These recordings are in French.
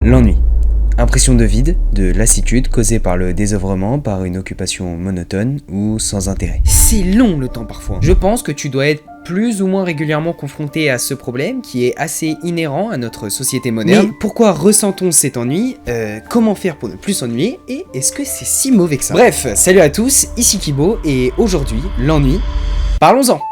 L'ennui. Impression de vide, de lassitude causée par le désœuvrement, par une occupation monotone ou sans intérêt. C'est long le temps parfois. Je pense que tu dois être plus ou moins régulièrement confronté à ce problème qui est assez inhérent à notre société moderne. Mais pourquoi ressentons cet ennui? Comment faire pour ne plus s'ennuyer? Et est-ce que c'est si mauvais que ça? Bref, salut à tous, ici Kibo et aujourd'hui, l'ennui, parlons-en.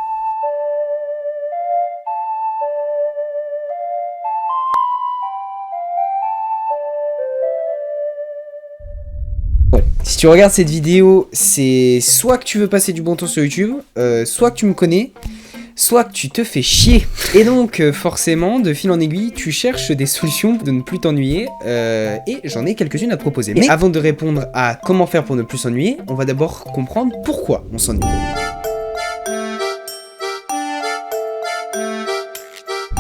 Si tu regardes cette vidéo, c'est soit que tu veux passer du bon temps sur YouTube, soit que tu me connais, soit que tu te fais chier. Et donc forcément, de fil en aiguille, tu cherches des solutions de ne plus t'ennuyer, et j'en ai quelques-unes à te proposer. Mais avant de répondre à comment faire pour ne plus s'ennuyer, on va d'abord comprendre pourquoi on s'ennuie.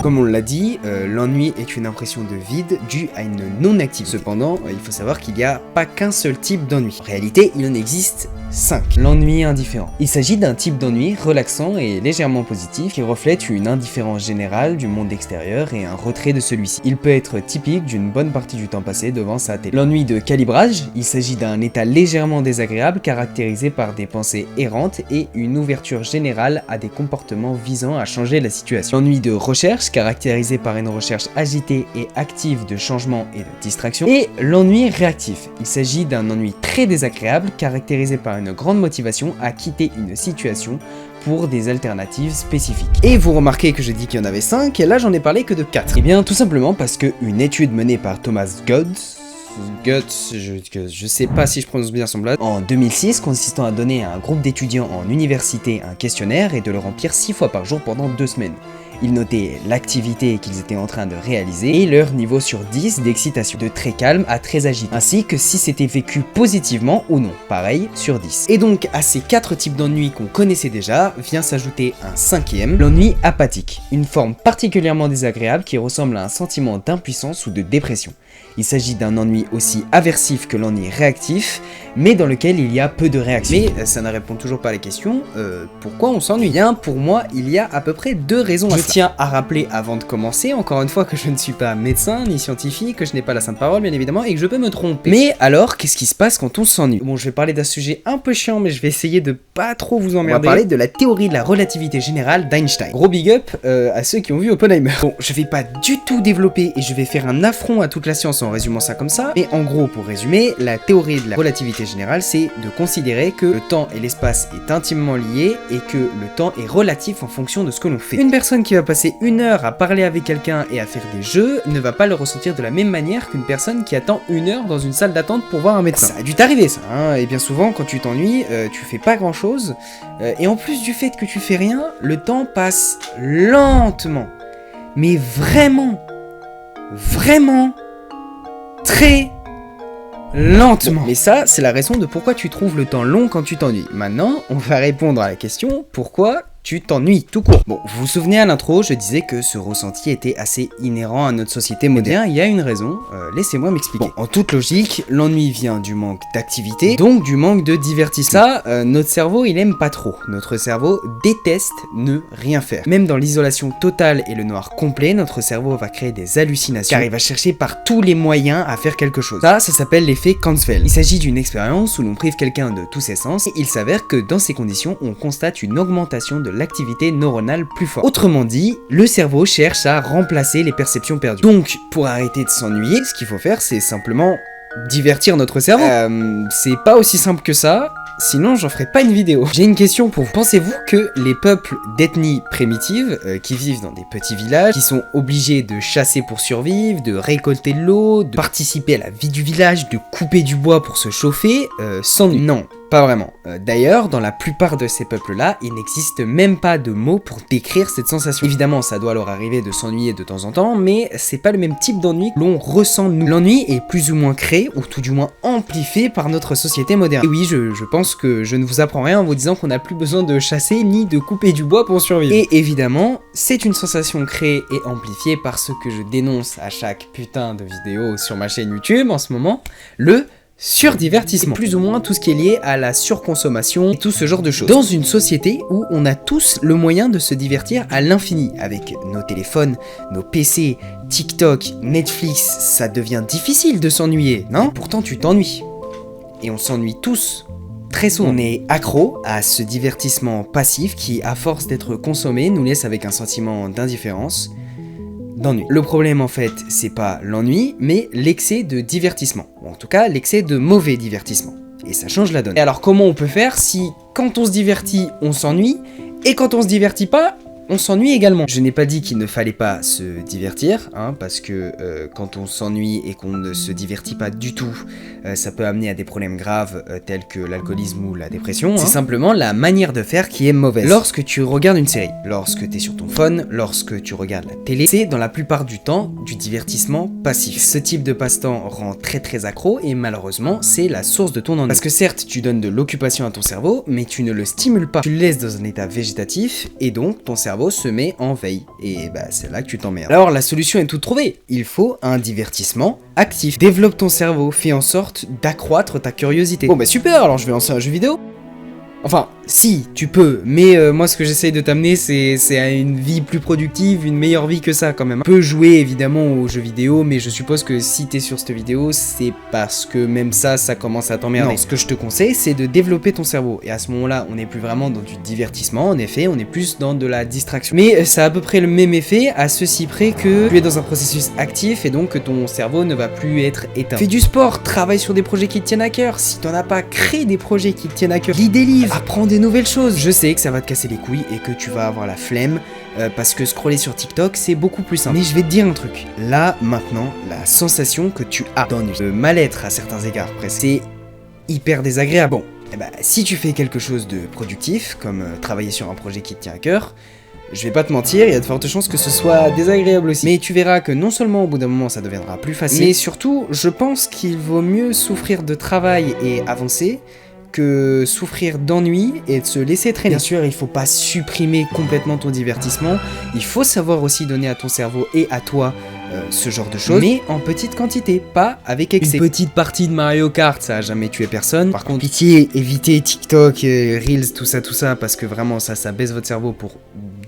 Comme on l'a dit, l'ennui est une impression de vide due à une non-activité. Cependant, il faut savoir qu'il n'y a pas qu'un seul type d'ennui. En réalité, il en existe 5. L'ennui indifférent. Il s'agit d'un type d'ennui relaxant et légèrement positif qui reflète une indifférence générale du monde extérieur et un retrait de celui-ci. Il peut être typique d'une bonne partie du temps passé devant sa télé. L'ennui de calibrage. Il s'agit d'un état légèrement désagréable caractérisé par des pensées errantes et une ouverture générale à des comportements visant à changer la situation. L'ennui de recherche, caractérisé par une recherche agitée et active de changement et de distraction, et l'ennui réactif. Il s'agit d'un ennui très désagréable, caractérisé par une grande motivation à quitter une situation pour des alternatives spécifiques. Et vous remarquez que j'ai dit qu'il y en avait 5, et là j'en ai parlé que de 4. Et bien tout simplement parce qu'une étude menée par Thomas Guts, je sais pas si je prononce bien son blague, en 2006, consistant à donner à un groupe d'étudiants en université un questionnaire et de le remplir 6 fois par jour pendant 2 semaines. Ils notaient l'activité qu'ils étaient en train de réaliser et leur niveau sur 10 d'excitation, de très calme à très agité, ainsi que si c'était vécu positivement ou non, pareil sur 10. Et donc à ces 4 types d'ennui qu'on connaissait déjà, vient s'ajouter un 5e, l'ennui apathique, une forme particulièrement désagréable qui ressemble à un sentiment d'impuissance ou de dépression. Il s'agit d'un ennui aussi aversif que l'ennui réactif, mais dans lequel il y a peu de réaction. Mais ça ne répond toujours pas à la question, pourquoi on s'ennuie? Bien, pour moi, il y a à peu près 2 raisons à ça. Je tiens à rappeler avant de commencer, encore une fois, que je ne suis pas médecin ni scientifique, que je n'ai pas la sainte parole bien évidemment, et que je peux me tromper. Mais alors, qu'est-ce qui se passe quand on s'ennuie? Bon, je vais parler d'un sujet un peu chiant, mais je vais essayer de pas trop vous emmerder. On va parler de la théorie de la relativité générale d'Einstein. Gros big up à ceux qui ont vu Oppenheimer. Bon, je vais pas du tout développer et je vais faire un affront à toute la science en résumant ça comme ça, mais en gros, pour résumer, la théorie de la relativité générale, c'est de considérer que le temps et l'espace est intimement lié et que le temps est relatif en fonction de ce que l'on fait. Une personne qui va passer 1 heure à parler avec quelqu'un et à faire des jeux ne va pas le ressentir de la même manière qu'une personne qui attend 1 heure dans une salle d'attente pour voir un médecin. Ça a dû t'arriver ça, hein, et bien souvent quand tu t'ennuies, tu fais pas grand chose, et en plus du fait que tu fais rien, le temps passe lentement, mais vraiment très lentement. Mais ça, c'est la raison de pourquoi tu trouves le temps long quand tu t'ennuies. Maintenant, on va répondre à la question, pourquoi tu t'ennuies tout court. Bon, vous vous souvenez à l'intro, je disais que ce ressenti était assez inhérent à notre société moderne. Il y a une raison, laissez-moi m'expliquer. Bon, en toute logique, l'ennui vient du manque d'activité, donc du manque de divertissement. Ça, notre cerveau, il aime pas trop. Notre cerveau déteste ne rien faire. Même dans l'isolation totale et le noir complet, notre cerveau va créer des hallucinations, car il va chercher par tous les moyens à faire quelque chose. Ça s'appelle l'effet Cancel. Il s'agit d'une expérience où l'on prive quelqu'un de tous ses sens, et il s'avère que dans ces conditions, on constate une augmentation de l'activité neuronale plus forte. Autrement dit, le cerveau cherche à remplacer les perceptions perdues. Donc, pour arrêter de s'ennuyer, ce qu'il faut faire, c'est simplement divertir notre cerveau. C'est pas aussi simple que ça, sinon j'en ferai pas une vidéo. J'ai une question pour vous. Pensez-vous que les peuples d'ethnie primitive, qui vivent dans des petits villages, qui sont obligés de chasser pour survivre, de récolter de l'eau, de participer à la vie du village, de couper du bois pour se chauffer, s'ennuient? Non. Pas vraiment. D'ailleurs, dans la plupart de ces peuples-là, il n'existe même pas de mots pour décrire cette sensation. Évidemment, ça doit leur arriver de s'ennuyer de temps en temps, mais c'est pas le même type d'ennui que l'on ressent nous. L'ennui est plus ou moins créé, ou tout du moins amplifié par notre société moderne. Et oui, je pense que je ne vous apprends rien en vous disant qu'on n'a plus besoin de chasser ni de couper du bois pour survivre. Et évidemment, c'est une sensation créée et amplifiée par ce que je dénonce à chaque putain de vidéo sur ma chaîne YouTube en ce moment, le surdivertissement. C'est plus ou moins tout ce qui est lié à la surconsommation et tout ce genre de choses. Dans une société où on a tous le moyen de se divertir à l'infini, avec nos téléphones, nos PC, TikTok, Netflix, ça devient difficile de s'ennuyer, non? Pourtant tu t'ennuies. Et on s'ennuie tous. Très souvent. On est accro à ce divertissement passif qui, à force d'être consommé, nous laisse avec un sentiment d'indifférence, d'ennui. Le problème en fait, c'est pas l'ennui, mais l'excès de divertissement. Ou en tout cas, l'excès de mauvais divertissement. Et ça change la donne. Et alors comment on peut faire si, quand on se divertit, on s'ennuie, et quand on se divertit pas, on s'ennuie également. Je n'ai pas dit qu'il ne fallait pas se divertir, parce que quand on s'ennuie et qu'on ne se divertit pas du tout, ça peut amener à des problèmes graves tels que l'alcoolisme ou la dépression. C'est simplement la manière de faire qui est mauvaise. Lorsque tu regardes une série, lorsque tu es sur ton phone, lorsque tu regardes la télé, c'est dans la plupart du temps du divertissement passif. Ce type de passe-temps rend très accro et malheureusement c'est la source de ton ennui. Parce que certes tu donnes de l'occupation à ton cerveau, mais tu ne le stimules pas. Tu le laisses dans un état végétatif et donc ton cerveau se met en veille. Et c'est là que tu t'emmerdes. Alors la solution est toute trouvée. Il faut un divertissement actif. Développe ton cerveau, fais en sorte d'accroître ta curiosité. Bon super, alors je vais lancer un jeu vidéo. Enfin, si, tu peux, mais moi ce que j'essaye de t'amener c'est à une vie plus productive, une meilleure vie que ça quand même. Tu peux jouer évidemment aux jeux vidéo, mais je suppose que si t'es sur cette vidéo, c'est parce que même ça commence à t'emmerder. Non, ce que je te conseille, c'est de développer ton cerveau. Et à ce moment-là, on n'est plus vraiment dans du divertissement, en effet, on est plus dans de la distraction. Mais ça a à peu près le même effet, à ceci près que tu es dans un processus actif et donc que ton cerveau ne va plus être éteint. Fais du sport, travaille sur des projets qui te tiennent à cœur. Si t'en as pas, crée des projets qui te tiennent à cœur. Lis des livres. Apprends des nouvelles choses. Je sais que ça va te casser les couilles et que tu vas avoir la flemme parce que scroller sur TikTok c'est beaucoup plus simple. Mais je vais te dire un truc. Là, maintenant, la sensation que tu as d'ennui, de mal-être à certains égards presque, c'est hyper désagréable. Bon, si tu fais quelque chose de productif, comme travailler sur un projet qui te tient à cœur, je vais pas te mentir, il y a de fortes chances que ce soit désagréable aussi. Mais tu verras que non seulement au bout d'un moment ça deviendra plus facile, mais surtout, je pense qu'il vaut mieux souffrir de travail et avancer que souffrir d'ennui et de se laisser traîner. Bien sûr, il faut pas supprimer complètement ton divertissement, il faut savoir aussi donner à ton cerveau et à toi ce genre de choses, mais en petite quantité, pas avec excès. Une petite partie de Mario Kart, ça a jamais tué personne. Par contre, pitié, évitez TikTok, Reels, tout ça, parce que vraiment ça baisse votre cerveau pour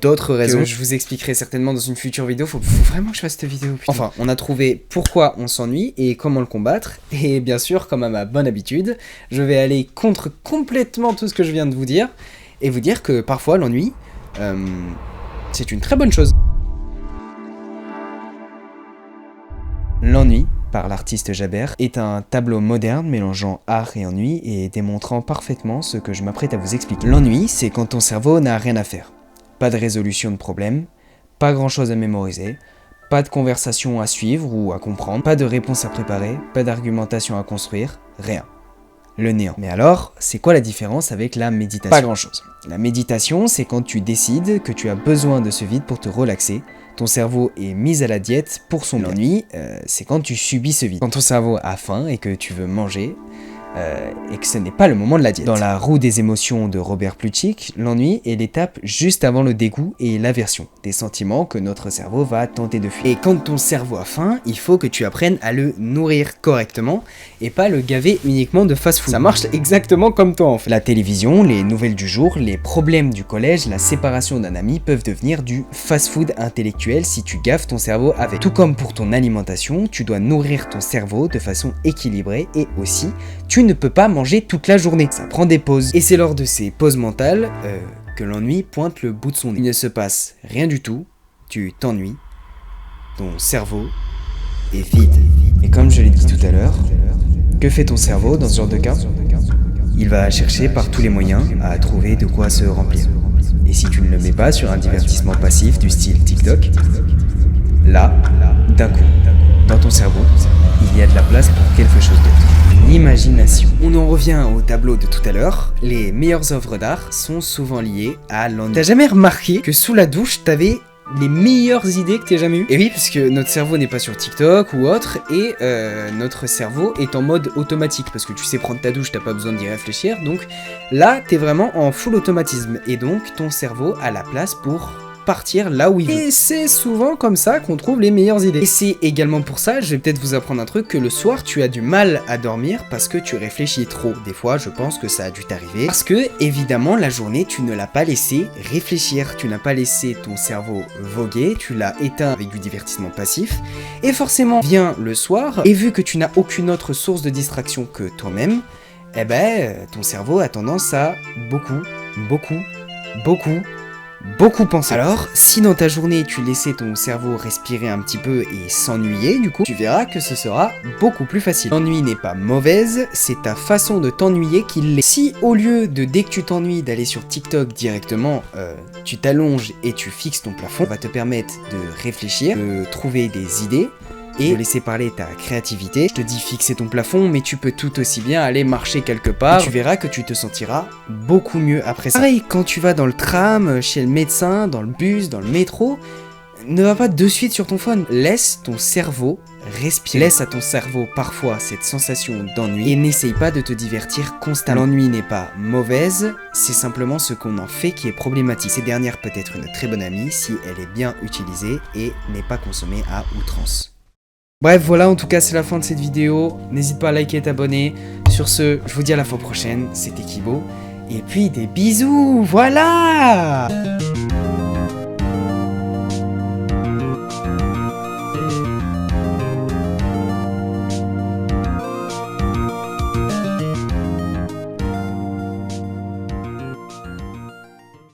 d'autres raisons. Je vous expliquerai certainement dans une future vidéo, faut vraiment que je fasse cette vidéo. Putain. Enfin, on a trouvé pourquoi on s'ennuie et comment le combattre, et bien sûr, comme à ma bonne habitude, je vais aller contre complètement tout ce que je viens de vous dire, et vous dire que parfois l'ennui, c'est une très bonne chose. L'ennui, par l'artiste Jaber, est un tableau moderne mélangeant art et ennui et démontrant parfaitement ce que je m'apprête à vous expliquer. L'ennui, c'est quand ton cerveau n'a rien à faire. Pas de résolution de problème, pas grand chose à mémoriser, pas de conversation à suivre ou à comprendre, pas de réponse à préparer, pas d'argumentation à construire, rien. Le néant. Mais alors, c'est quoi la différence avec la méditation? Pas grand chose. La méditation, c'est quand tu décides que tu as besoin de ce vide pour te relaxer. Ton cerveau est mis à la diète pour son bien. L'ennui, c'est quand tu subis ce vide. Quand ton cerveau a faim et que tu veux manger, et que ce n'est pas le moment de la diète. Dans la roue des émotions de Robert Plutchik, l'ennui est l'étape juste avant le dégoût et l'aversion, des sentiments que notre cerveau va tenter de fuir. Et quand ton cerveau a faim, il faut que tu apprennes à le nourrir correctement et pas le gaver uniquement de fast-food. Ça marche exactement comme toi en fait. La télévision, les nouvelles du jour, les problèmes du collège, la séparation d'un ami peuvent devenir du fast-food intellectuel si tu gaves ton cerveau avec. Tout comme pour ton alimentation, tu dois nourrir ton cerveau de façon équilibrée et aussi, tu ne peux pas manger toute la journée, ça prend des pauses. Et c'est lors de ces pauses mentales que l'ennui pointe le bout de son nez. Il ne se passe rien du tout, tu t'ennuies, ton cerveau est vide. Et comme je l'ai dit tout à l'heure, que fait ton cerveau dans ce genre de cas? Il va chercher par tous les moyens à trouver de quoi se remplir. Et si tu ne le mets pas sur un divertissement passif du style TikTok, là, d'un coup, dans ton cerveau, il y a de la place pour quelque chose d'autre. L'imagination. On en revient au tableau de tout à l'heure. Les meilleures œuvres d'art sont souvent liées à l'ennui. T'as jamais remarqué que sous la douche, t'avais les meilleures idées que t'aies jamais eues? Et oui, parce que notre cerveau n'est pas sur TikTok ou autre, et notre cerveau est en mode automatique, parce que tu sais prendre ta douche, t'as pas besoin d'y réfléchir, donc là, t'es vraiment en full automatisme, et donc ton cerveau a la place pour partir là où il veut. Et c'est souvent comme ça qu'on trouve les meilleures idées. Et c'est également pour ça, je vais peut-être vous apprendre un truc, que le soir tu as du mal à dormir parce que tu réfléchis trop. Des fois, je pense que ça a dû t'arriver. Parce que, évidemment, la journée, tu ne l'as pas laissé réfléchir. Tu n'as pas laissé ton cerveau voguer, tu l'as éteint avec du divertissement passif. Et forcément, vient le soir, et vu que tu n'as aucune autre source de distraction que toi-même, eh ben, ton cerveau a tendance à beaucoup penser. Alors, si dans ta journée tu laissais ton cerveau respirer un petit peu et s'ennuyer, du coup, tu verras que ce sera beaucoup plus facile. L'ennui n'est pas mauvaise, c'est ta façon de t'ennuyer qui l'est. Si au lieu de dès que tu t'ennuies d'aller sur TikTok directement, tu t'allonges et tu fixes ton plafond, ça va te permettre de réfléchir, de trouver des idées, et de laisser parler ta créativité. Je te dis fixer ton plafond, mais tu peux tout aussi bien aller marcher quelque part, et tu verras que tu te sentiras beaucoup mieux après ça. Pareil, quand tu vas dans le tram, chez le médecin, dans le bus, dans le métro, ne va pas de suite sur ton phone. Laisse ton cerveau respirer. Laisse à ton cerveau parfois cette sensation d'ennui et n'essaye pas de te divertir constamment. L'ennui n'est pas mauvaise, c'est simplement ce qu'on en fait qui est problématique. Cette dernière peut être une très bonne amie si elle est bien utilisée et n'est pas consommée à outrance. Bref, voilà, en tout cas, c'est la fin de cette vidéo. N'hésite pas à liker et t'abonner. Sur ce, je vous dis à la fois prochaine. C'était Kibo. Et puis, des bisous, voilà!